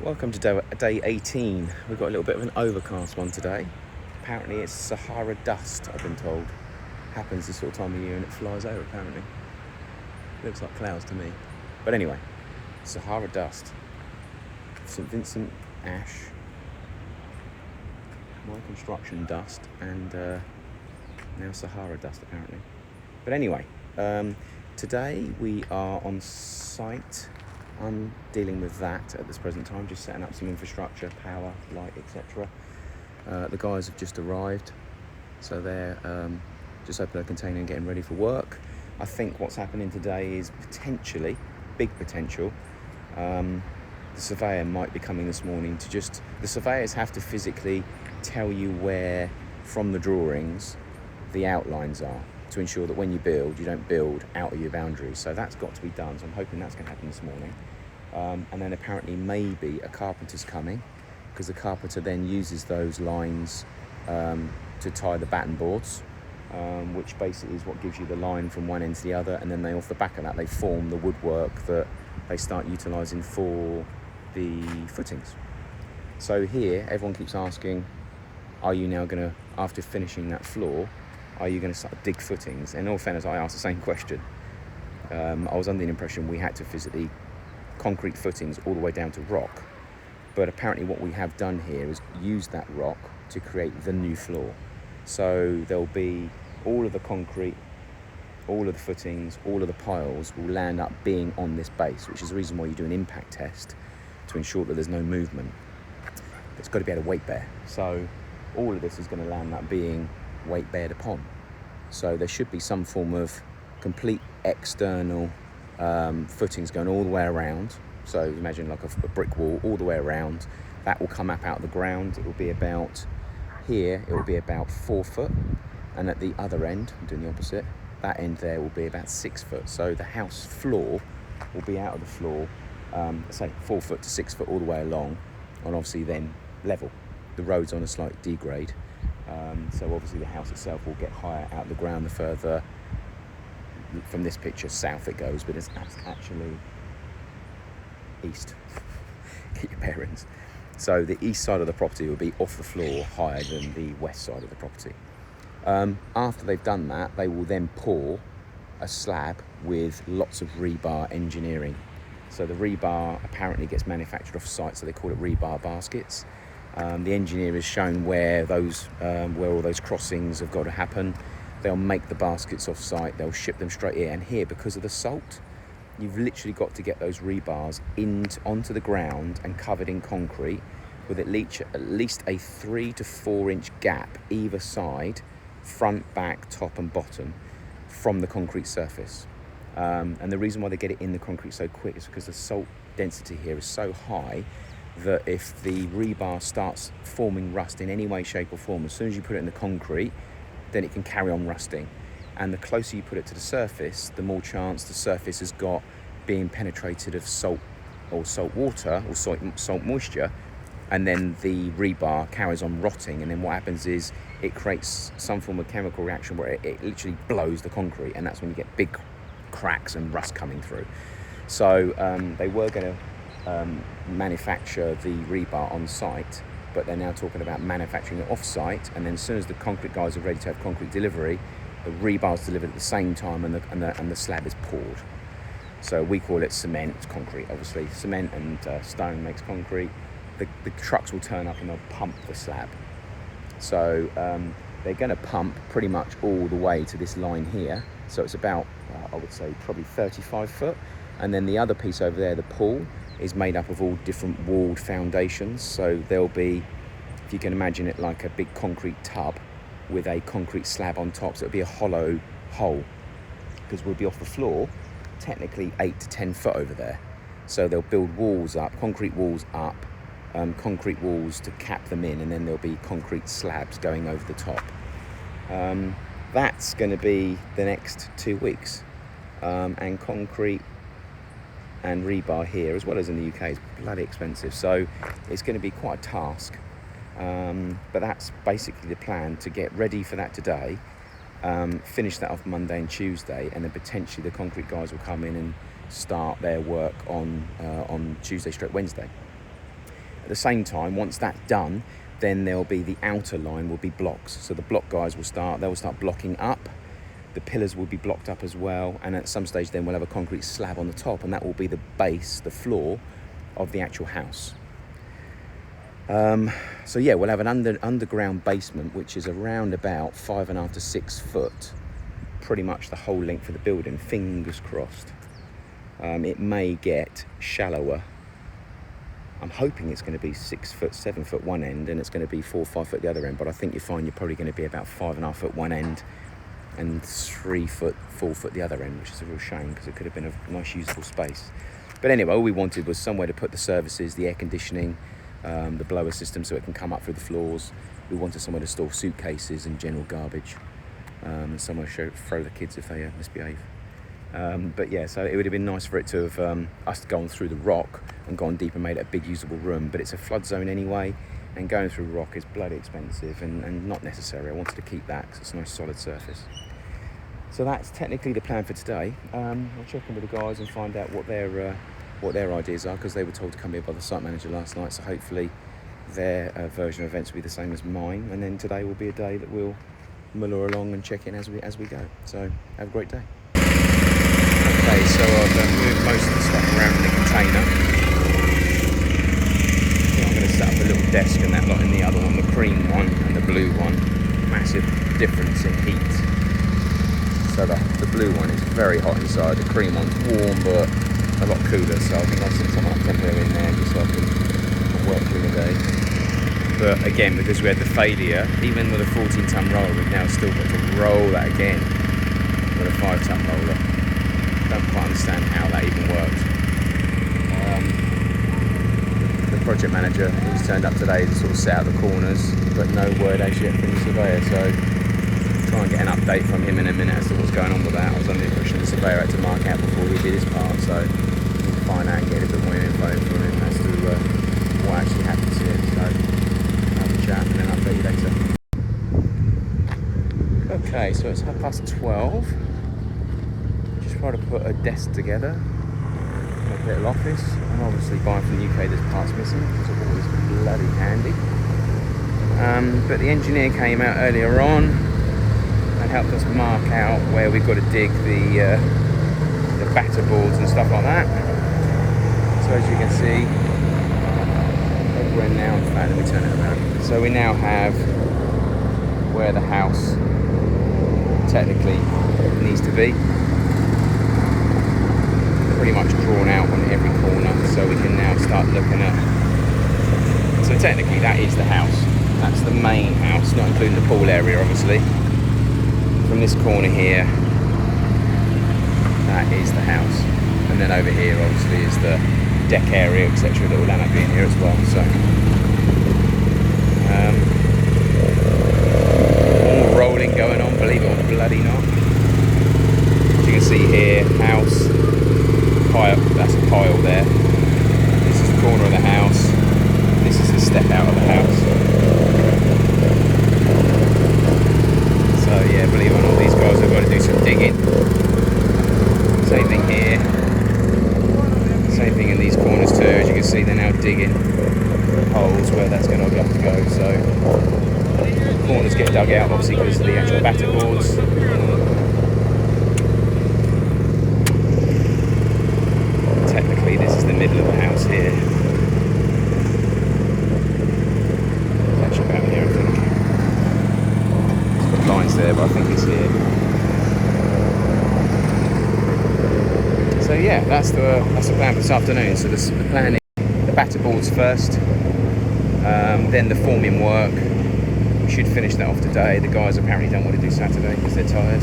Welcome to day 18. We've got a little bit of an overcast one today. Apparently it's Sahara dust, I've been told. Happens this sort of time of year and it flies over apparently. Looks like clouds to me. But anyway, Sahara dust. St Vincent ash. My construction dust and now Sahara dust apparently. But anyway, today we are on site. I'm dealing with that at this present time, just setting up some infrastructure, power, light, etc. The guys have just arrived, so they're just opening a container and getting ready for work. I think what's happening today is potentially, big potential, the surveyor might be coming this morning to the surveyors have to physically tell you where, from the drawings, the outlines are, to ensure that when you build, you don't build out of your boundaries. So that's got to be done. So I'm hoping that's going to happen this morning. And then apparently maybe a carpenter's coming, because the carpenter then uses those lines to tie the batten boards, which basically is what gives you the line from one end to the other. And then off the back of that, they form the woodwork that they start utilising for the footings. So here, everyone keeps asking, are you now going to, after finishing that floor, are you going to start dig footings? In all fairness, I asked the same question. I was under the impression we had to physically concrete footings all the way down to rock. But apparently what we have done here is use that rock to create the new floor. So there'll be all of the concrete, all of the footings, all of the piles will land up being on this base, which is the reason why you do an impact test to ensure that there's no movement. It's got to be able to weight bear. So all of this is going to land up being weight bared upon. So there should be some form of complete external footings going all the way around. So imagine like a brick wall all the way around. That will come up out of the ground. It will be about here, it will be about 4 foot. And at the other end, I'm doing the opposite, that end there will be about 6 foot. So the house floor will be out of the floor, say 4 foot to 6 foot all the way along, and obviously then level. The road's on a slight degrade. So obviously the house itself will get higher out of the ground the further, from this picture, south it goes, but it's actually east. Get your bearings. So the east side of the property will be off the floor higher than the west side of the property. After they've done that, they will then pour a slab with lots of rebar engineering. So the rebar apparently gets manufactured off site, so they call it rebar baskets. The engineer has shown where all those crossings have got to happen. They'll make the baskets off site, they'll ship them straight here. And here, because of the salt, you've literally got to get those rebars onto the ground and covered in concrete with at least a 3 to 4 inch gap either side, front, back, top and bottom, from the concrete surface. And the reason why they get it in the concrete so quick is because the salt density here is so high that if the rebar starts forming rust in any way, shape or form, as soon as you put it in the concrete, then it can carry on rusting. And the closer you put it to the surface, the more chance the surface has got being penetrated of salt or salt water or salt moisture, and then the rebar carries on rotting, and then what happens is it creates some form of chemical reaction where it literally blows the concrete, and that's when you get big cracks and rust coming through. So they were going to manufacture the rebar on site, but they're now talking about manufacturing it off site, and then as soon as the concrete guys are ready to have concrete delivery, the rebar's delivered at the same time, and the slab is poured. So we call it cement. It's concrete, obviously. Cement and stone makes concrete. The trucks will turn up and they'll pump the slab. So they're going to pump pretty much all the way to this line here. So it's about, I would say, probably 35 foot. And then the other piece over there, the pool, is made up of all different walled foundations. So there'll be, if you can imagine it like a big concrete tub with a concrete slab on top, so it'll be a hollow hole, because we'll be off the floor technically 8 to 10 foot over there. So they'll build walls up, concrete walls up, concrete walls to cap them in, and then there'll be concrete slabs going over the top. That's going to be the next 2 weeks, and concrete and rebar here, as well as in the UK, is bloody expensive. So it's going to be quite a task. But that's basically the plan, to get ready for that today, finish that off Monday and Tuesday, and then potentially the concrete guys will come in and start their work on Tuesday straight Wednesday. At the same time, once that's done, then there'll be the outer line will be blocks. So the block guys will start blocking up. The pillars will be blocked up as well, and at some stage then we'll have a concrete slab on the top, and that will be the base, the floor of the actual house. So yeah, we'll have an underground basement, which is around about 5.5 to 6 foot, pretty much the whole length of the building, fingers crossed. It may get shallower. I'm hoping it's going to be 6 foot, 7 foot one end, and it's going to be 4 or 5 foot the other end, but I think you find you're probably going to be about 5.5 foot one end and 3 foot, 4 foot the other end, which is a real shame because it could have been a nice usable space. But anyway, all we wanted was somewhere to put the services, the air conditioning, the blower system so it can come up through the floors. We wanted somewhere to store suitcases and general garbage, and somewhere to throw the kids if they misbehave. But yeah, so it would have been nice for it to have us gone through the rock and gone deep and made it a big usable room, but it's a flood zone anyway, and going through rock is bloody expensive and not necessary. I wanted to keep that because it's a nice solid surface. So that's technically the plan for today. I'll check in with the guys and find out what their ideas are, because they were told to come here by the site manager last night, so hopefully their version of events will be the same as mine, and then today will be a day that we'll muller along and check in as we go. So have a great day. Okay, so I've moved most of the stuff around in the container. I'm going to set up a little desk and that lot in the other one, the cream one and the blue one. Massive difference in heat. So the blue one is very hot inside, the cream one's warm but a lot cooler, so I think I'll set some up tempo in there just so I can work during the day. But again, because we had the failure, even with a 14-ton roller, we've now still got to roll that again with a 5-ton roller. Don't quite understand how that even worked. The project manager who's turned up today to sort of set out the corners, but no word as yet from the surveyor, so try and get an update from him in a minute as to what's going on with that. I was under the impression the surveyor had to mark out before he did his part, so we'll find out and get a bit more info from him as to what actually happens here. So have a chat and then I'll update you later. Okay, so it's 12:30. Just try to put a desk together, a little office, and obviously buying from the UK there's parts missing, which is always bloody handy. But the engineer came out earlier on and helped us mark out where we've got to dig the batter boards and stuff like that. So as you can see, we're now, in fact, let me turn it around. So we now have where the house technically needs to be. Pretty much drawn out on every corner, so we can now start looking at. So technically that is the house. That's the main house, not including the pool area obviously. From this corner here, that is the house, and then over here obviously is the deck area, etc. that will end up being here as well. So all rolling going on, believe it or bloody not. As you can see here, house, pile, that's a pile there. This is the corner of the house. This is the step out of the house. So yeah, believe it or not, these guys have got to do some digging. Same thing here. Same thing in these corners too. As you can see, they're now digging holes where that's going to have to go. So corners get dug out obviously because of the actual batter boards. Technically this is the middle of the house here. It's actually about here I think. There's got lines there, but I think it's here. So yeah, that's the plan for this afternoon. So the plan is the batter boards first, then the forming work. We should finish that off today. The guys apparently don't want to do Saturday because they're tired.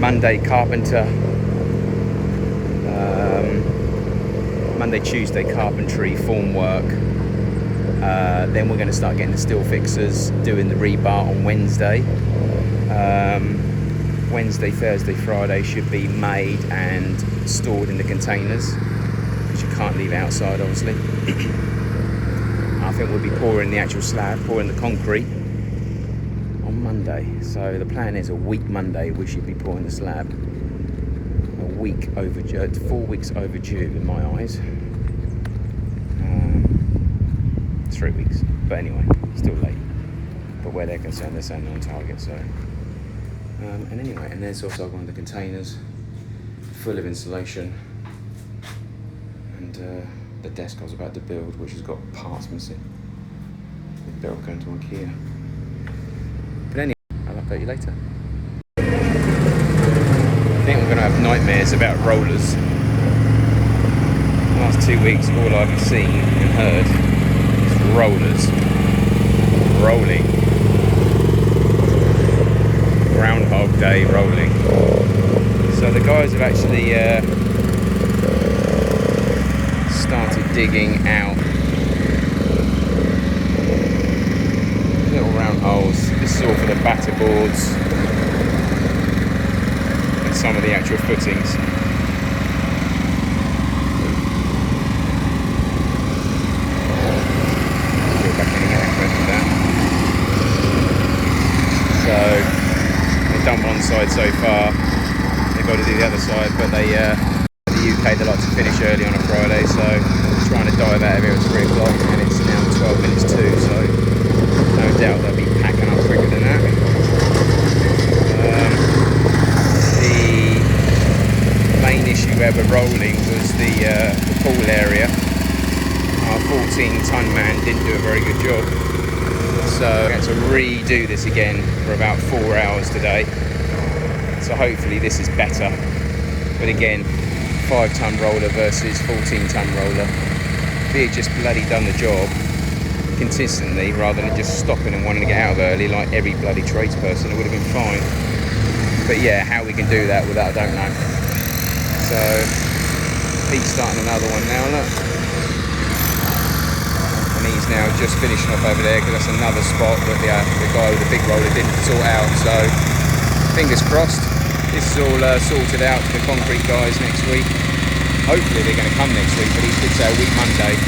Monday carpenter, Monday, Tuesday carpentry, form work. Then we're going to start getting the steel fixers, doing the rebar on Wednesday. Wednesday, Thursday, Friday should be made and stored in the containers, which you can't leave outside obviously. I think we'll be pouring the actual slab, pouring the concrete on Monday. So the plan is a week Monday we should be pouring the slab. A week overdue, 4 weeks overdue in my eyes. 3 weeks, but anyway, still late. But where they're concerned, they're saying on target. So, and anyway, and there's also one of the containers full of insulation, and the desk I was about to build, which has got parts missing. The belt going to IKEA. But anyway, I'll update you later. I think I'm going to have nightmares about rollers. The last 2 weeks, all I've seen and heard is rollers rolling. Groundhog Day rolling. So the guys have actually started digging out little round holes. This is all for the batter boards and some of the actual footings. So they've done one side so far. They've got to do the other side, but the UK, they like to finish early on a Friday, so I'm trying to dive out of here at 3 o'clock, and it's now 12 minutes to, so no doubt they'll be packing up quicker than that. The main issue ever rolling was the pool area. Our 14-ton man didn't do a very good job, so I had to redo this again for about 4 hours today. So hopefully this is better. But again, 5-ton roller versus 14-ton roller. If he had just bloody done the job consistently rather than just stopping and wanting to get out of early like every bloody tradesperson, it would have been fine. But yeah, how we can do that with that, I don't know. So Pete's starting another one now, look. And he's now just finishing off over there because that's another spot that the guy with the big roller didn't sort out. So fingers crossed, this is all sorted out to the concrete guys next week. Hopefully they're going to come next week, but he did say a week Monday.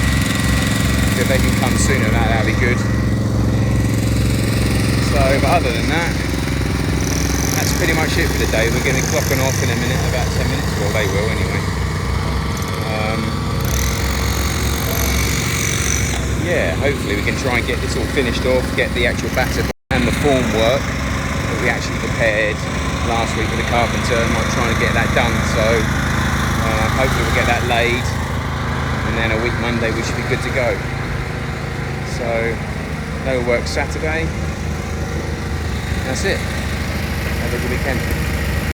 If they can come sooner than that, that'd be good. So, but other than that, that's pretty much it for the day. We're going to clock on off in a minute, about 10 minutes. Well, they will anyway. Yeah, hopefully we can try and get this all finished off, get the actual batter and the form work that we actually prepared last week with the carpenter. I'm trying to get that done, so hopefully we'll get that laid, and then a week Monday we should be good to go. So no work Saturday. That's it. Have a good weekend.